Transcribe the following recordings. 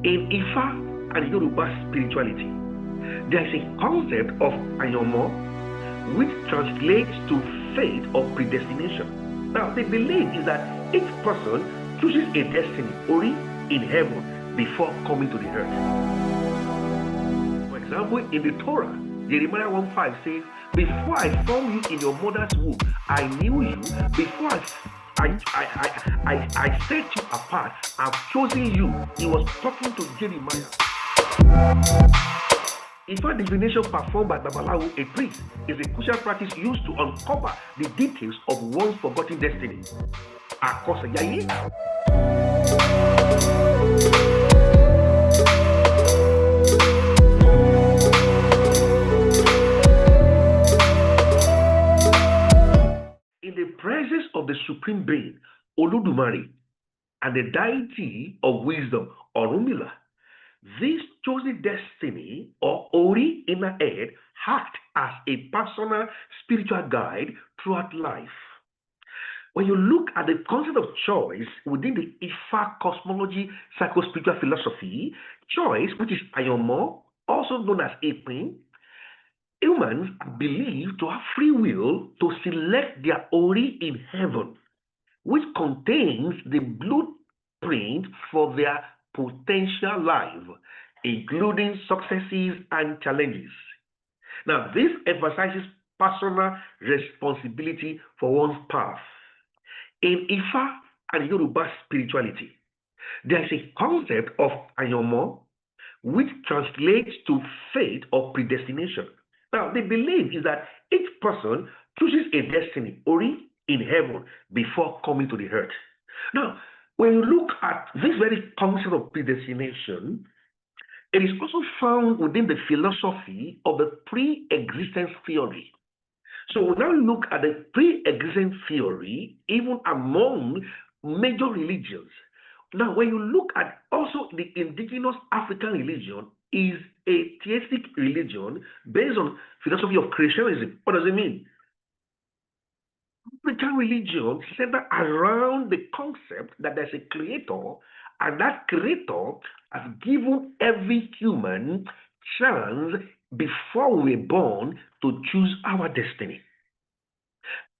In IFA and Yoruba spirituality, there is a concept of Ayomo, which translates to fate or predestination. Now, the belief is that each person chooses a destiny Ori in heaven before coming to the earth. For example, in the Torah, Jeremiah 1:5 says, "Before I formed you in your mother's womb, I knew you. Before I set you apart. I've chosen you." He was talking to Jeremiah. IFA divination performed by Babalawo, a priest, is a crucial practice used to uncover the details of one's forgotten destiny. In the presence of the Supreme Being, Oludumare, and the deity of wisdom, Orunmila, this chosen destiny, or Ori inner head, act as a personal spiritual guide throughout life. When you look at the concept of choice within the Ifa cosmology psycho-spiritual philosophy, choice, which is Ayomo, also known as Epin, humans are believed to have free will to select their Ori in heaven, which contains the blueprint for their potential life, including successes and challenges. Now, this emphasizes personal responsibility for one's path. In Ifa and Yoruba spirituality, there is a concept of Ayomo, which translates to fate or predestination. Now, the belief is that each person chooses a destiny Ori in heaven before coming to the earth. Now, when you look at this very concept of predestination, it is also found within the philosophy of the pre-existence theory. So we now look at the pre-existence theory, even among major religions. Now, when you look at also the indigenous African religion is a theistic religion based on philosophy of creationism. What does it mean? African religion centered around the concept that there's a creator, and that creator has given every human chance before we're born to choose our destiny.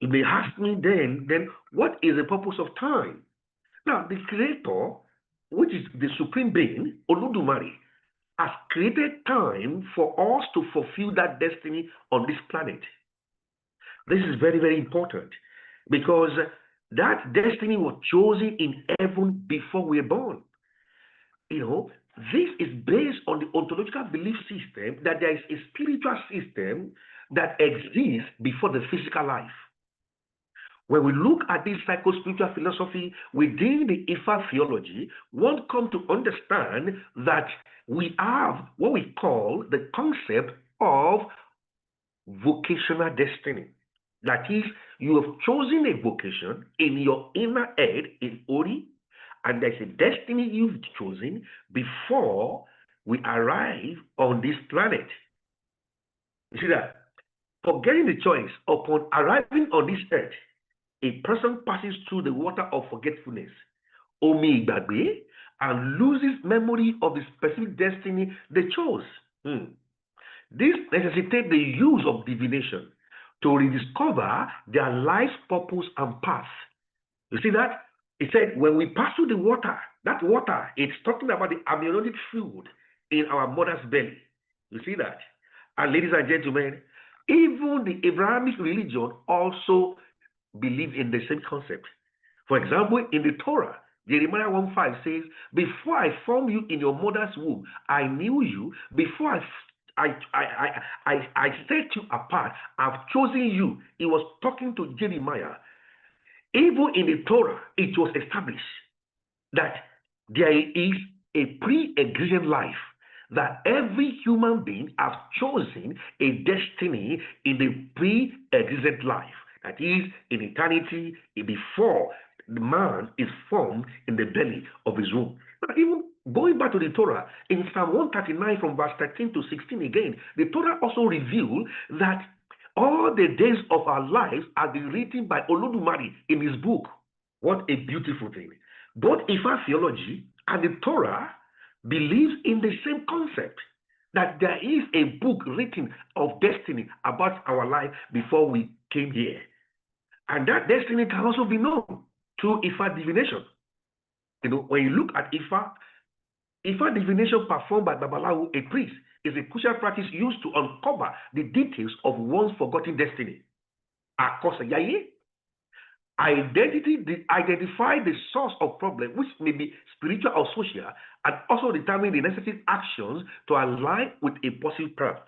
You may ask me then what is the purpose of time? Now, the creator, which is the supreme being, Oludumare, has created time for us to fulfill that destiny on this planet. This is very, very important because that destiny was chosen in heaven before we were born. You know, this is based on the ontological belief system that there is a spiritual system that exists before the physical life. When we look at this psycho-spiritual philosophy within the Ifa theology, one comes to understand that we have what we call the concept of vocational destiny. That is, you have chosen a vocation in your inner head in Ori, and there's a destiny you've chosen before we arrive on this planet. You see that? Forgetting the choice upon arriving on this earth, a person passes through the water of forgetfulness, Omi Igbagbe, and loses memory of the specific destiny they chose. This necessitates the use of divination to rediscover their life's purpose and path. You see that? It said, when we pass through the water, that water, it's talking about the amniotic fluid in our mother's belly. You see that? And ladies and gentlemen, even the Abrahamic religion also believe in the same concept. For example, in the Torah, Jeremiah 1:5 says, "Before I formed you in your mother's womb, I knew you. Before I set you apart, I've chosen you." He was talking to Jeremiah. Even in the Torah, it was established that there is a pre-existent life, that every human being has chosen a destiny in the pre-existent life. That is, in eternity, before the man is formed in the belly of his womb. Now, even going back to the Torah, in Psalm 139 from verse 13 to 16 again, the Torah also revealed that all the days of our lives are been written by Oludumare in his book. What a beautiful thing. Both Ifa theology and the Torah believes in the same concept that there is a book written of destiny about our life before we came here. And that destiny can also be known through IFA divination. When you look at IFA divination performed by Babalawo, a priest, is a crucial practice used to uncover the details of one's forgotten destiny. Identify the source of problem, which may be spiritual or social, and also determine the necessary actions to align with a possible path.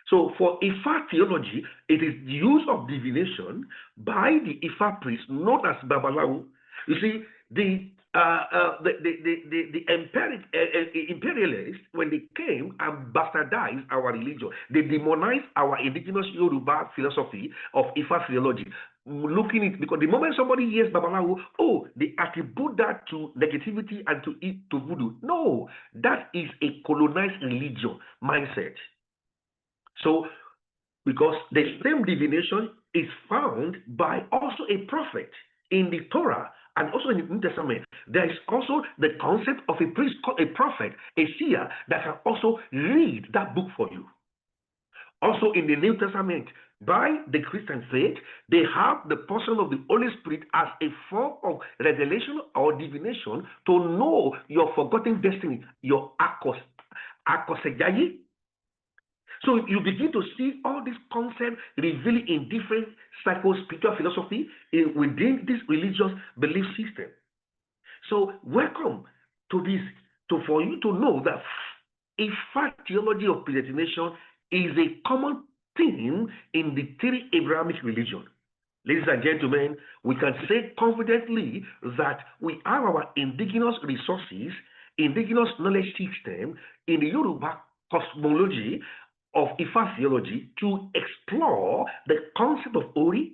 So for Ifa theology, it is the use of divination by the Ifa priest known as Babalawo. You see, the imperialists, when they came and bastardized our religion, they demonized our indigenous Yoruba philosophy of Ifa theology. Looking at, because the moment somebody hears Babalawo, they attribute that to negativity and to voodoo. No, that is a colonized religion mindset. So, because the same divination is found by also a prophet in the Torah and also in the New Testament, there is also the concept of a priest called a prophet, a seer, that can also read that book for you. Also in the New Testament, by the Christian faith, they have the person of the Holy Spirit as a form of revelation or divination to know your forgotten destiny, your akosejayi. So you begin to see all these concepts revealing in different spiritual philosophy within this religious belief system. So welcome to this, for you to know that Ifa theology of predestination is a common theme in the three Abrahamic religions. Ladies and gentlemen, we can say confidently that we have our indigenous resources, indigenous knowledge system in the Yoruba cosmology of Ifa theology to explore the concept of Ori.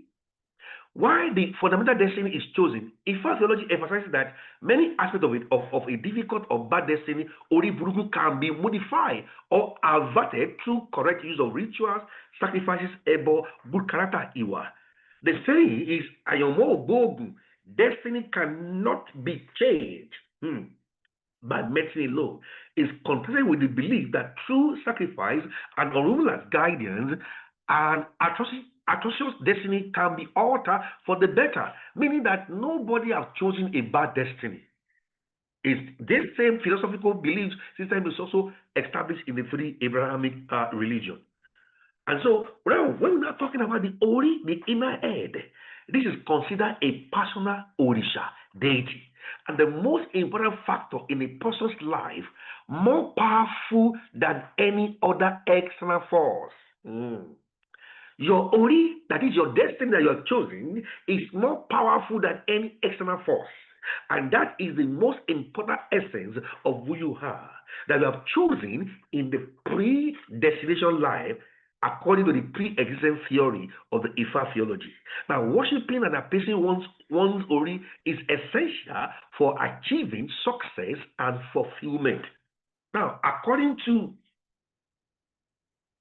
Why the fundamental destiny is chosen, Ifa theology emphasizes that many aspects of it, of a difficult or bad destiny, Ori Buruku, can be modified or averted through correct use of rituals, sacrifices, ebo, good character, iwa. The saying is, Ayomo Bogu, destiny cannot be changed by medicine alone. Is consistent with the belief that through sacrifice and unruly guidance and atrocious destiny can be altered for the better, meaning that nobody has chosen a bad destiny. This same philosophical belief system is also established in the three Abrahamic religion. And so, when we're not talking about the Ori, the inner head, this is considered a personal Orisha, deity. And the most important factor in a person's life, more powerful than any other external force. Your Ori, that is your destiny that you have chosen, is more powerful than any external force. And that is the most important essence of who you are, that you have chosen in the predestination life, according to the pre-existent theory of the Ifa theology. Now, worshiping and appraising one's Ori is essential for achieving success and fulfillment. Now, according to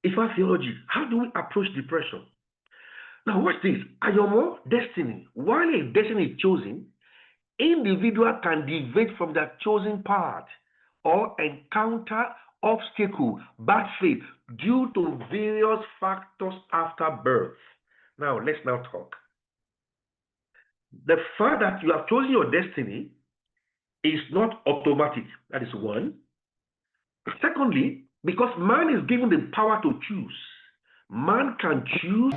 Ifa theology, how do we approach depression? Now, watch this. Ayomo, destiny. While a destiny is chosen, individual can deviate from their chosen path or encounter obstacle, bad faith, due to various factors after birth. Now, let's now talk. The fact that you have chosen your destiny is not automatic. That is one. Secondly, because man is given the power to choose. Man can choose